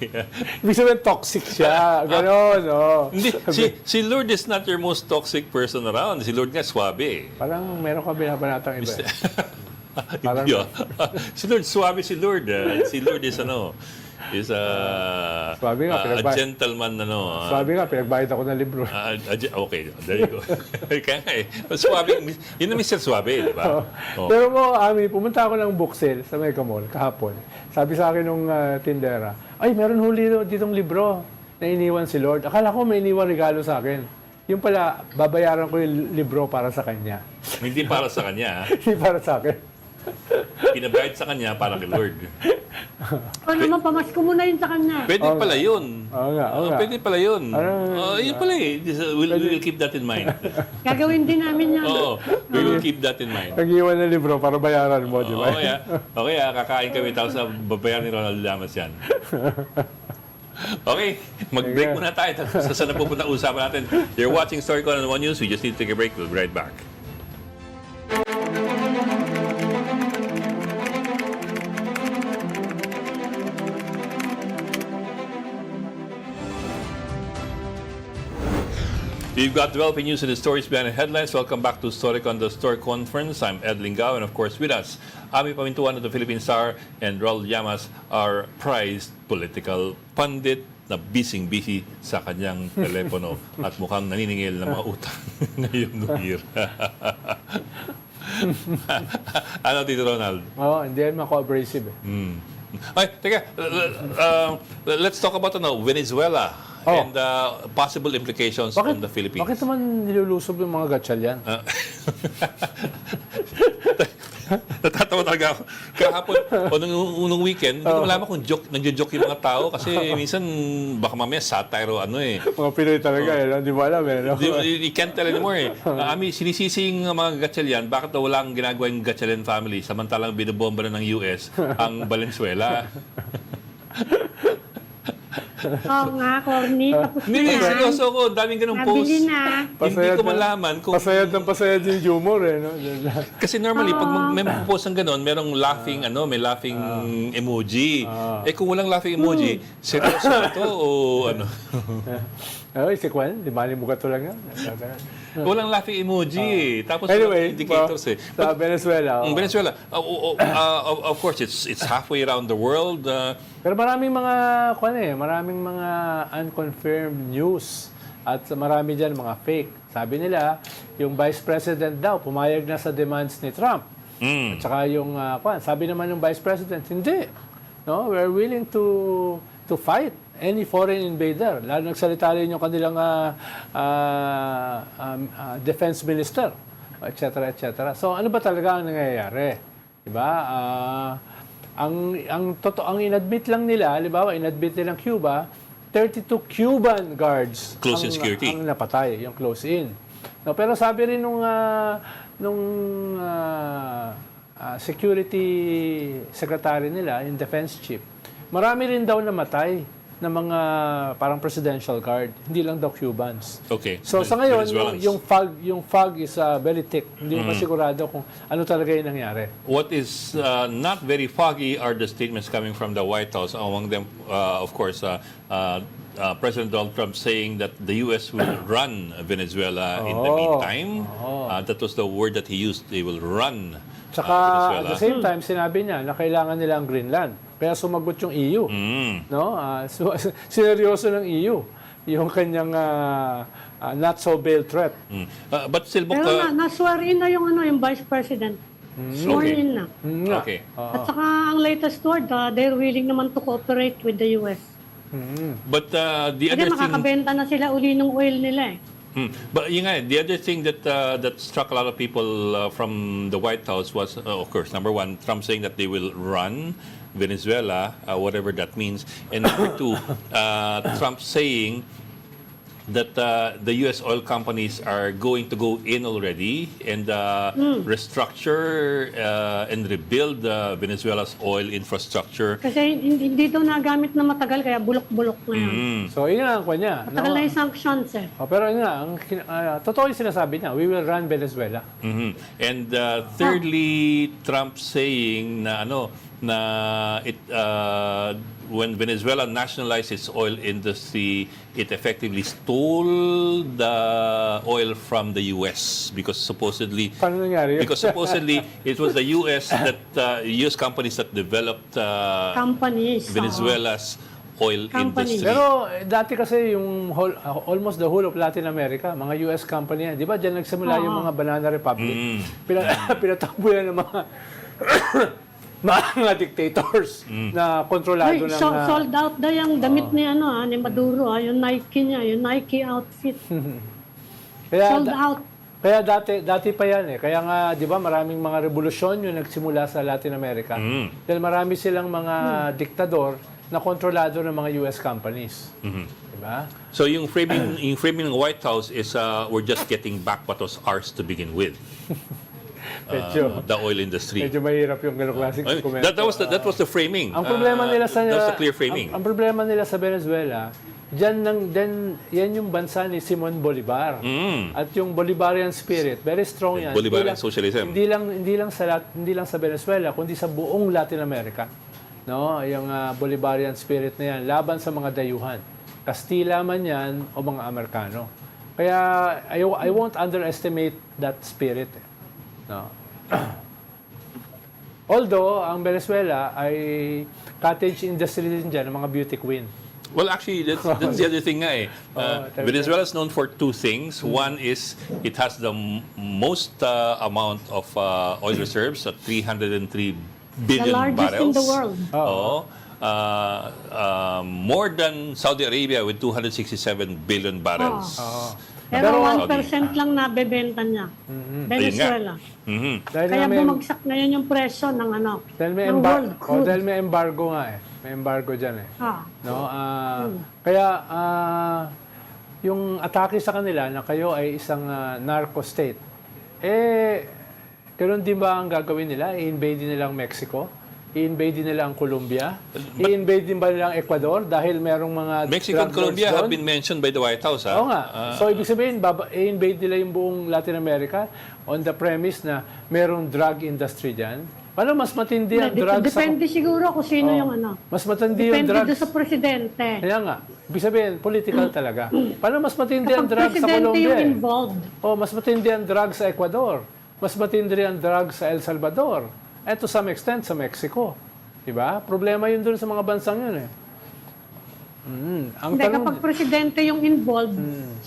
B: Ibig sabihin, toxic siya. Ganon, no?
A: Hindi, si Lord is not your most toxic person around. Si Lord nga swabe.
B: Parang meron ka binabanatang iba. Parang-
A: Yeah. Si Lord, swabe si Lord. Si Lord is
B: Swabe nga,
A: a
B: pinagbayad.
A: gentleman,
B: Sabi nga, pinagbayad ako ng libro.
A: okay, there you go. Kaya nga eh. Swabe, yun na Mr. Swabe, di ba? Oh.
B: Pero mo, Ami, pumunta ako ng book sale sa Mega Mall kahapon. Sabi sa akin nung tindera, ay, meron huli ditong libro na iniwan si Lord. Akala ko may iniwan regalo sa akin. Yung pala, babayaran ko yung libro para sa kanya.
A: Hindi para sa kanya,
B: Hindi para sa akin.
A: pinabayad sa kanya para kay Lord.
C: O naman, pamasko mo na yun sa kanya.
A: Pwede pala yun.
B: Oo nga, oo nga.
A: Pwede pala yun.
B: Parang-
A: Yun pala eh. We'll keep that in mind.
C: Gagawin din namin yan.
A: Oo, we will keep that in mind.
B: Nag-iwan ng libro para bayaran mo, di ba?
A: Okay, kakain kami tapos babayaran ni Ronald Llamas yan. Okay, mag-break muna tayo. Saan na pupunta usapan natin? You're watching Storycon on One News. We just need to take a break. We'll be right back. We've got developing news and the stories behind the headlines. Welcome back to Storycon, the Story Conference. I'm Ed Lingao, and of course with us, Ami Pamintuan of the Philippine Star and Raul Llamas, our prized political pundit na busy sa kanyang telepono at mukhang naniningil ng mga utang ngayong New Year. Ano, Tito Ronald?
B: Oo, hindi yan ako abrasive eh.
A: Ay, teka, let's talk about Venezuela and possible implications on the Philippines.
B: Bakit naman nilulusob yung mga gatchal yan?
A: Natatawa talaga ako. Kahapon, o nung weekend, hindi ko malaman kung nagjo-joke yung mga tao kasi minsan baka mamaya satire o ano eh.
B: Mga Pinoy talaga eh, hindi mo alam eh. No?
A: You can't tell anymore eh. Ami, sinisising mga Gatchalian, bakit daw wala ang ginagawa yung Gatchalian family samantalang binobomba na ng US ang Valenzuela?
C: Oo nga, corny. Tapos
A: Hindi,
C: na.
A: seryoso ko. Daming ganung post.
C: Nabili na.
A: Hindi ko malaman kung...
B: Pasayad yung humor eh. No?
A: Kasi normally, pag may post ng gano'n, merong laughing, may laughing emoji. Eh kung walang laughing emoji, seryoso ba to o ano?
B: Ay, si Kwan, limani mo ka to lang yan.
A: Walang laughing emoji. Tapos
B: Anyway,
A: walang indicators eh.
B: sa Venezuela.
A: Venezuela, of course, it's halfway around the world.
B: Pero maraming mga unconfirmed news. At marami dyan mga fake. Sabi nila, yung Vice President daw, pumayag na sa demands ni Trump. At saka yung, sabi naman ng Vice President, hindi. No, we're willing to fight any foreign invader. Lalo nagsalita rin yung kanilang defense minister, etc., etc. So, ano ba talaga ang nangyayari? Diba? Ang inadmit lang nila, halimbawa, inadmit nilang Cuba, 32 Cuban guards
A: Close-in security.
B: ang napatay, yung close-in. No, pero sabi rin nung security secretary nila, yung defense chief, marami rin daw namatay na mga parang presidential guard, hindi lang daw Cubans.
A: Okay.
B: So sa ngayon,
A: Venezuelans.
B: yung fog is very thick. Hindi mo pa sigurado kung ano talaga yung nangyari.
A: What is not very foggy are the statements coming from the White House. Among them, of course, President Donald Trump saying that the U.S. will run Venezuela in the meantime. That was the word that he used. They will run
B: Tsaka at
A: Venezuela.
B: the same time, sinabi niya na kailangan nila ang Greenland. Kaya sumagot yung EU. No? Sineryoso ng EU yung kanyang not so veiled threat.
A: But still,
C: Pero na-swear in na yung Vice President. Sworn
A: Okay.
C: in na.
A: Okay.
C: At saka ang latest word, they're willing naman to cooperate with the US.
A: But the
C: Kasi
A: other thing...
C: makakabenta na sila uli ng oil nila eh.
A: But yun nga, the other thing that struck a lot of people from the White House was, of course, number one, Trump saying that they will run Venezuela, whatever that means. And number two, Trump saying that the U.S. oil companies are going to go in already and restructure and rebuild Venezuela's oil infrastructure.
C: Kasi hindi daw nagamit na matagal, kaya bulok-bulok na yan.
B: So, yun nga ang kanya.
C: Matagal na yung sanctions eh.
B: Pero yun nga, totoo yung sinasabi niya, we will run Venezuela.
A: Mhm. And thirdly, Trump saying na when Venezuela nationalized its oil industry, it effectively stole the oil from the U.S. because supposedly
B: Paano nangyari yun?
A: because supposedly it was the U.S. that U.S. companies that developed
C: Companies.
A: Venezuela's oil
C: Companies.
A: industry.
B: Pero dati kasi yung almost the whole of Latin America, mga US company yan. Di ba dyan nagsimula yung mga Banana Republic? Pinatakbo yan ng mga mga dictators na kontrolado
C: Ay,
B: ng...
C: sold out daw yung damit ni Maduro, yung Nike niya, yung Nike outfit.
B: kaya,
C: Sold out.
B: Kaya dati pa yan eh. Kaya nga, di ba, maraming mga revolusyon yung nagsimula sa Latin America. Dahil marami silang mga diktador na kontrolado ng mga US companies. Di ba?
A: So yung framing ng White House is we're just getting back what was ours to begin with. The oil industry.
B: Medyo mahirap yung ganong klaseng komento.
A: That was the framing.
B: Ang problema nila sa...
A: that was the clear framing.
B: Ang problema nila sa Venezuela, yan yung bansa ni Simon Bolivar. At yung Bolivarian spirit, very strong yan.
A: Bolivarian socialism.
B: Hindi lang sa Venezuela, kundi sa buong Latin America. No, yung Bolivarian spirit na yan, laban sa mga dayuhan. Kastila man yan o mga Amerikano. Kaya I won't underestimate that spirit. No. Although, ang Venezuela ay cottage industry din dyan, ng mga beauty queen.
A: Well, actually, that's the other thing nga eh. Venezuela is known for two things. One is it has the most amount of oil reserves at 303 billion
C: The largest
A: barrels.
C: in the world.
A: Oo. More than Saudi Arabia with 267 billion barrels.
C: Pero 1% lang nabebenta niya. Venezuela.
B: Dahil
C: Kaya
B: may,
C: bumagsak ngayon yung presyo ng
B: dahil may,
C: ng world crude.
B: dahil may embargo nga eh. May embargo dyan eh.
C: Ah.
B: No? Kaya yung atake sa kanila na kayo ay isang narco state, ganoon din ba ang gagawin nila? I-invade din nila ang Mexico? I-invade din nila ang Colombia? I-invade din ba nila ang Ecuador dahil merong mga
A: Mexico and
B: drug lords
A: Colombia have
B: doon?
A: been mentioned by the White House.
B: Oo nga. So, ibig sabihin, i-invade nila yung buong Latin America on the premise na merong drug industry dyan. Paano mas matindi ang drugs?
C: Depende siguro kung sino yung
B: Mas matindi yung
C: Depende
B: drugs.
C: doon sa presidente.
B: Kaya nga. Ibig sabihin, political talaga. Paano mas matindi ang
C: Kapag
B: drugs sa
C: presidente
B: Colombia?
C: yung involved.
B: Mas matindi ang drugs sa Ecuador. Mas matindi ang drugs sa El Salvador. And to some extent, sa Mexico. Diba? Problema yun doon sa mga bansang yun eh. Ang
C: Hindi, kapag presidente yung involved,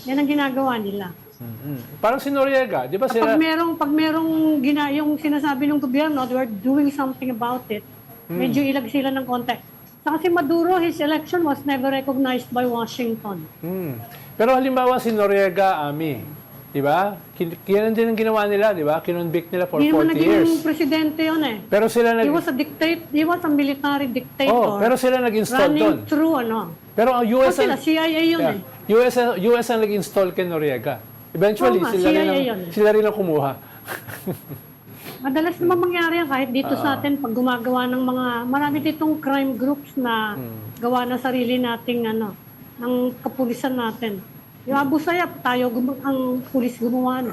C: yan ang ginagawa nila.
B: parang si Noriega, di ba sila?
C: Pag merong yung sinasabi ng gobyerno, they are doing something about it, medyo ilag sila ng konti. Saka si Maduro, his election was never recognized by Washington.
B: Pero halimbawa si Noriega, Ami, di ba? Yan din ang ginawa nila, di ba? Kinonvict nila for
C: Hindi naman
B: 40 years.
C: naging presidente yun eh.
B: Pero sila
C: He was a dictator, he was a military dictator.
B: pero sila nag-install doon.
C: running through
B: Pero ang US
C: sila, CIA yun eh.
B: US ang nag-install kay Noriega. Eventually,
C: Oo nga, CIA
B: sila rin ang kumuha.
C: Madalas naman mangyari yan kahit dito sa atin pag gumagawa ng marami ditong crime groups na gawa na sarili nating ng kapulisan natin. Yung Abu Sayyaf, ang pulis gumawa na.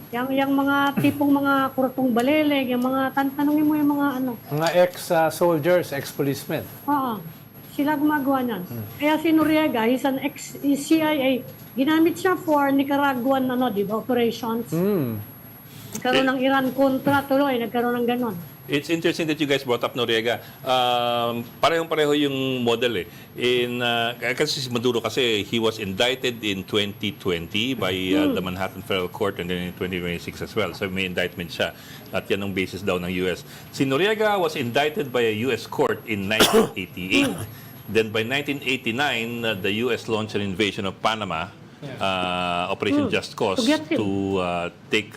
C: Yung mga tipong mga kurtong baleleg, yung mga tanongin mo yung mga
B: Mga ex-soldiers, ex-policemen.
C: Oo. Sila gumagawa niyan. Kaya si Noriega, he's an ex-CIA. Ginamit siya for Nicaraguan di ba, operations. Nagkaroon ng Iran contra tuloy, nagkaroon ng ganon.
A: It's interesting that you guys brought up Noriega. Parehong-pareho yung model eh. Kasi si Maduro kasi, he was indicted in 2020 by the Manhattan Federal Court and then in 2026 as well. So may indictment siya. At yan ang basis daw ng US. Si Noriega was indicted by a US court in 1988. Then by 1989, the US launched an invasion of Panama. Operation Just Cause to take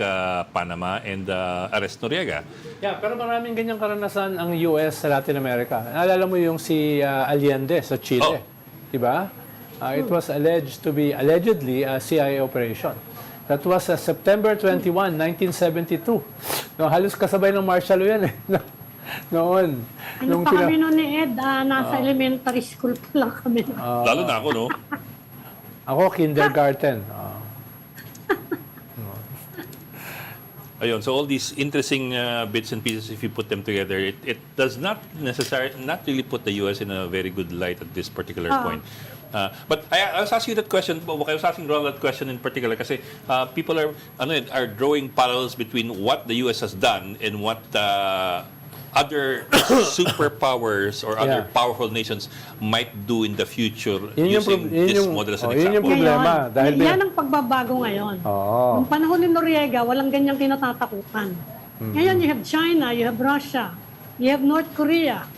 A: Panama and arrest Noriega.
B: Yeah, pero maraming ganyang karanasan ang US sa Latin America. Naalala mo yung si Allende sa Chile, di ba? It was alleged to be allegedly a CIA operation. That was September 21, 1972. No, halos kasabay ng martial law yan eh. Noon.
C: Ano pa kami noon ni Ed, nasa elementary school pa lang kami.
A: Lalo na ako, no?
B: Ako, kindergarten.
A: Ayun, so all these interesting bits and pieces, if you put them together, it does not really put the U.S. in a very good light at this particular point. But I was asking you that question. I was asking Ron that question in particular kasi people are drawing parallels between what the U.S. has done and what other superpowers or other powerful nations might do in the future using this model as an
B: yun yung
A: example.
B: problema. Dahil
C: Yan ang pagbabago ngayon. Noong panahon ni Noriega, walang ganyang kinatatakutan. Ngayon, you have China, you have Russia, you have North Korea.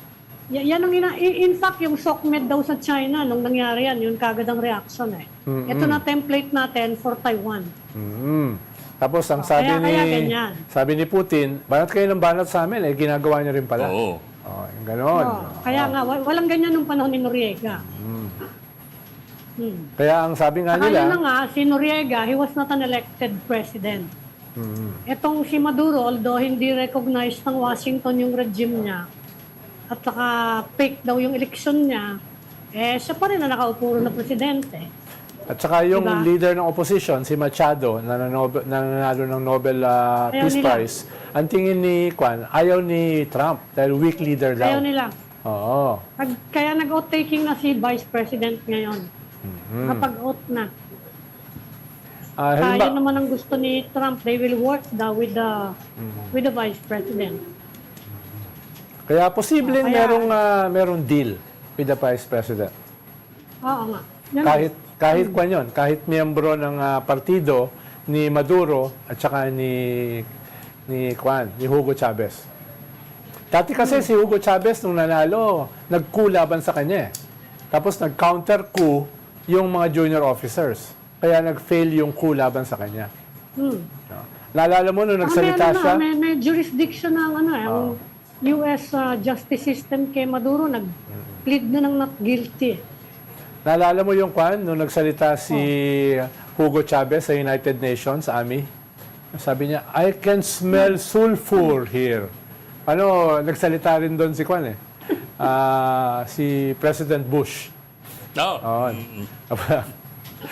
C: Yan ang in fact, yung SOCMED daw sa China, nung nangyari yan, yun kagad ang reaction eh. Ito na template natin for Taiwan.
B: Tapos ang sabi sabi ni Putin, banat kayo ng banat sa amin, ginagawa niya rin pala.
A: Oo.
B: Yung ganon.
C: Kaya nga, walang ganyan nung panahon ni Noriega.
B: Kaya ang sabi nga
C: Kaya
B: nila,
C: na nga, si Noriega, he was not an elected president. Etong si Maduro, although hindi recognized ng Washington yung regime niya, at saka fake daw yung eleksyon niya, siya pa rin na nakaupo na presidente.
B: at saka yung
C: Diba?
B: leader ng opposition, si Machado, na nanalo ng Nobel Peace
C: nila.
B: Prize, ang tingin ni Kwan, ayaw ni Trump dahil weak leader daw.
C: Ayaw nila.
B: Oo.
C: Kaya nag-oath taking na si Vice President ngayon. Kapag-oath na. Yun naman ang gusto ni Trump. They will work daw with the Vice President.
B: Kaya posibleng merong deal with the Vice President.
C: Oo nga. Yan
B: Kahit kwan yun, kahit miyembro ng partido ni Maduro at saka ni Hugo Chavez. Dati kasi si Hugo Chavez nung nanalo, nag-coup laban sa kanya eh. Tapos nag-counter-coup yung mga junior officers. Kaya nag-fail yung coup laban sa kanya. Naalala mo nung nagsalita siya?
C: May jurisdiction ng ang US justice system kay Maduro, nag-plead na ng not guilty.
B: Naalala mo yung nung nagsalita si Hugo Chavez sa United Nations, AMI? Sabi niya, I can smell sulfur here. Nagsalita rin doon si si President Bush.
A: No.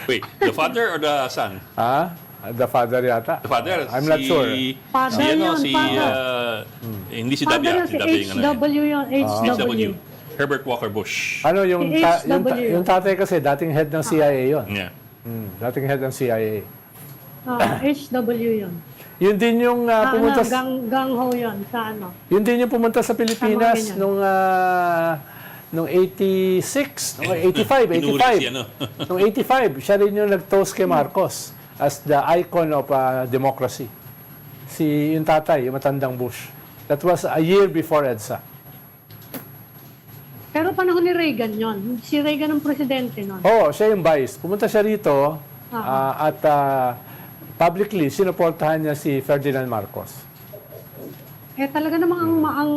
A: Wait, the father or the son?
B: The father yata.
A: The father.
B: I'm not sure.
C: Father yun,
A: hindi si
C: Father
A: Dabia.
C: yun, si HW yun, HW.
A: Herbert Walker Bush.
B: Yung tatay kasi, dating head ng CIA yun.
A: Yeah.
B: Dating head ng CIA.
C: HW yun.
B: Yun din yung pumunta
C: Gang Ho yun, sa
B: Yun din yung pumunta sa Pilipinas nung 86, nung 85. Nung 85, siya rin yung nag-toast kay Marcos as the icon of democracy. Yung tatay, yung matandang Bush. That was a year before EDSA.
C: Pero panahon ni Reagan yon. Si Reagan ang presidente nun.
B: Oo, siya yung vice. Pumunta siya rito at publicly sinuportahan niya si Ferdinand Marcos.
C: Talaga namang ang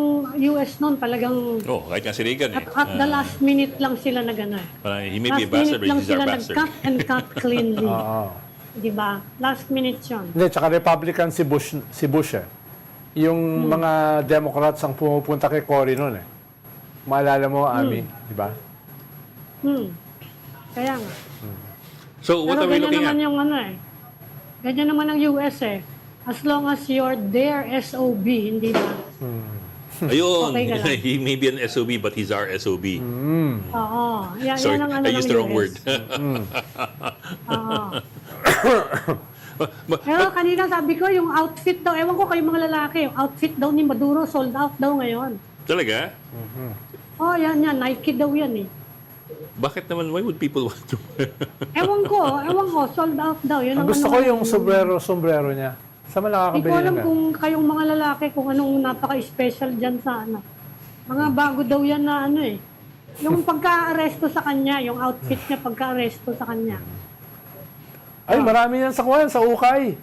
C: US noon talagang
A: kahit nga si Reagan
C: at the last minute lang sila
A: He may be ambassador, but he's our ambassador.
C: nag-cut and cut cleanly. Diba? Last minute yun.
B: Hindi, tsaka Republican si Bush eh. Yung mga Democrats ang pumupunta kay Cory noon eh. Maalala mo, Ami, di ba?
C: Kaya nga.
A: So, what are we looking at?
C: Ganyan naman yung ganyan naman ang US eh. As long as you're their SOB, hindi ba?
A: Ayun,
C: Okay ka lang.
A: he may be an SOB, but he's our SOB.
C: Oo.
A: Sorry,
C: yan ang
A: I used the wrong
C: US.
A: word.
C: Oo. Pero kanina sabi ko, yung outfit daw, ewan ko kayong mga lalaki, yung outfit daw ni Maduro sold out daw ngayon.
A: Talaga?
C: Yan, Nike daw yan eh.
A: Bakit naman? Why would people want to?
C: Ewan ko, sold out daw. Yun
B: Ang gusto ko yung sombrero niya. Saan mo
C: Hindi
B: nakakabili
C: ko alam
B: niya?
C: kung kayong mga lalaki, kung anong napaka-special dyan sa Mga bago daw yan na Yung pagka-aresto sa kanya, yung outfit niya pagka-aresto sa kanya.
B: Ay, marami yan sa ukay.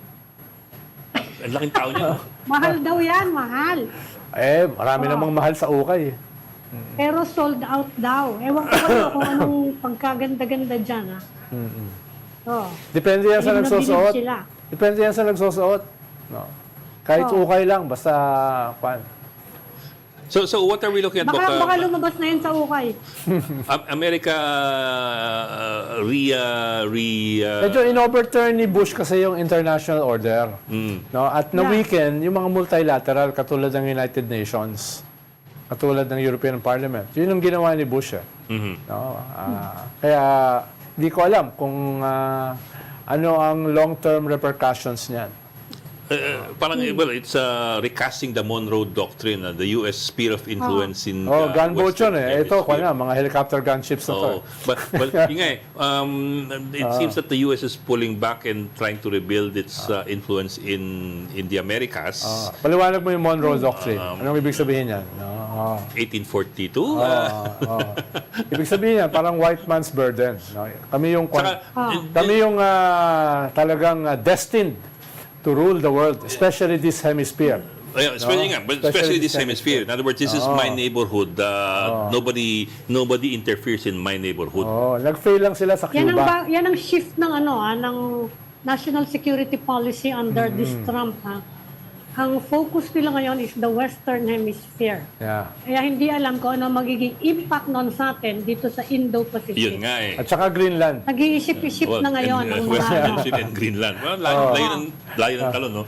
A: Ang laking tao niya.
C: Mahal daw yan, mahal.
B: Marami namang mahal sa ukay.
C: Pero sold out daw. Ewan ko kayo kung anong pagkaganda-ganda dyan, ha? Oh.
B: Depende yan sa
C: Bilib na bilib
B: nagsusuot.
C: sila.
B: Depende yan sa nagsusuot. No. Kahit ukay lang, basta pan.
A: So what are we looking at,
C: Baka
A: Doc?
C: lumabas na yun sa ukay.
A: America
B: Medyo in-overturn ni Bush kasi yung international order. No? At na weekend, yung mga multilateral katulad ng United Nations, katulad ng European Parliament. Yun ang ginawa ni Bush. No? Kaya di ko alam kung ano ang long-term repercussions niyan.
A: parang, well, it's recasting the Monroe Doctrine, the U.S. sphere of influence in
B: gunboat yun
A: Western
B: Ito,
A: Hemisphere.
B: mga helicopter gunships na to.
A: Oh, but yun nga it seems that the US is pulling back and trying to rebuild its influence in the Americas.
B: Paliwanag mo yung Monroe Doctrine. Anong ibig sabihin yan?
A: 1842.
B: Ibig sabihin yan, parang white man's burden. No? Kami yung,
A: Saka,
B: kami yung talagang destined to rule the world, especially this hemisphere.
A: especially this hemisphere. In other words, this is my neighborhood. Nobody interferes in my neighborhood.
B: Nag-fail lang sila sa Cuba.
C: Yan ang shift ng ng national security policy under this Trump, ha. Ang focus nila ngayon is the Western Hemisphere.
B: Yeah.
C: Kaya hindi alam ko ano magiging impact nun sa atin dito sa Indo-Pacific.
A: Yun nga eh.
B: At saka Greenland.
C: Nag-iisip-isip na ngayon ang
A: West
C: mga
A: Hemisphere and Greenland. Well, layo ng talon, no?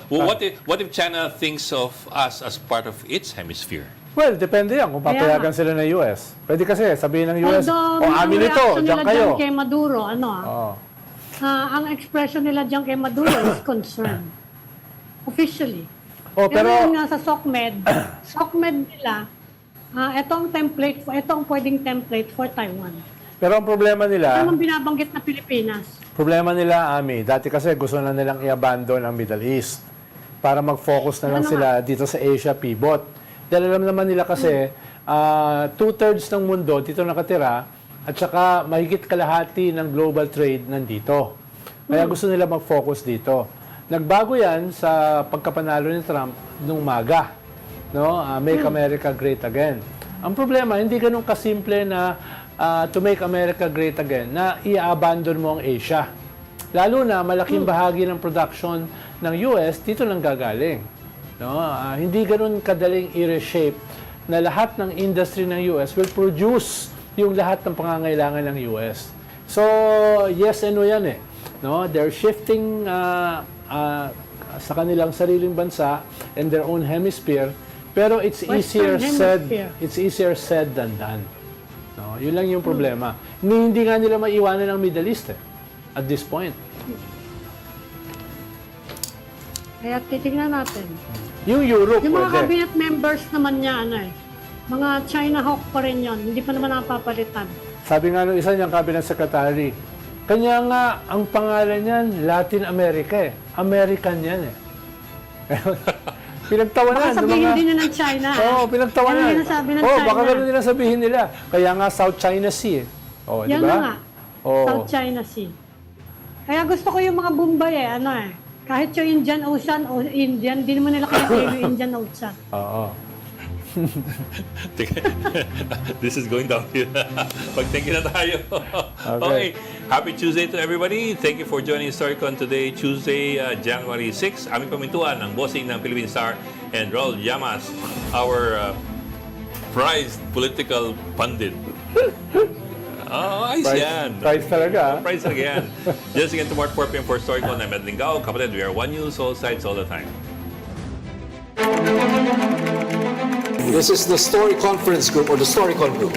A: Well, what if China thinks of us as part of its hemisphere?
B: Well, depende yan kung papayagan sila ng US. Pwede kasi sabihin ng US, amin ito,
C: reaction
B: diyan
C: nila
B: kayo.
C: dyan kay Maduro, ang expression nila dyan kay Maduro is concern. Officially. Pero yun nga sa SOCMED nila, ito ang pwedeng template for Taiwan.
B: Pero ang problema nila,
C: Anong binabanggit na Pilipinas?
B: Ami, dati kasi gusto na nilang i-abandon ang Middle East para mag-focus na lang sila dito sa Asia pivot. Dahil alam naman nila kasi, 2/3 ng mundo dito nakatira at saka mahigit kalahati ng global trade nandito. Kaya gusto nila mag-focus dito. Nagbago yan sa pagkapanalo ni Trump nung MAGA. No? Make America Great Again. Ang problema, hindi ganun kasimple na to make America great again, na i-abandon mo ang Asia. Lalo na malaking bahagi ng production ng US dito lang gagaling. No? Hindi ganun kadaling i-reshape na lahat ng industry ng US will produce yung lahat ng pangangailangan ng US. So, yes and no yan eh. No? They're shifting sa kanilang sariling bansa and their own hemisphere, pero it's easier said than done. No, yun lang yung problema. Hindi nga nila maiwanan ang Middle East at this point.
C: Kaya titignan natin.
B: Yung Europe
C: Yung mga
B: pwede.
C: cabinet members naman niya, mga China hawk pa rin yun. Hindi pa naman napapalitan.
B: Sabi nga nung isa niyang cabinet secretary, kanya nga ang pangalan niyan Latin America eh. American yan eh. Pinagtawanan.
C: Baka sabihin din ng China.
B: Pinagtawanan.
C: Yan ang sinasabi ng China.
B: Baka gano'n nila sabihin nila. Kaya nga South China Sea eh. Di
C: Yan
B: ba?
C: nga. South China Sea. Kaya gusto ko yung mga Bombay kahit yung Indian Ocean o Indian, di naman nila kaya yung Indian Ocean.
A: This is going downhill. Pagtingin na tayo. Okay. Happy Tuesday to everybody. Thank you for joining Storycon today, Tuesday, January 6. Aming pamintuan ng bossing ng Philippine Star and Raul Llamas, our prized political pundit. Ayos yan.
B: Price talaga.
A: Prize talaga yan. Just again tomorrow at 4 p.m. for Storycon. I'm Ed Lingao. Kapatid, we are One News, all sides, all the time.
E: This is the Story Conference Group or the Storycon Group.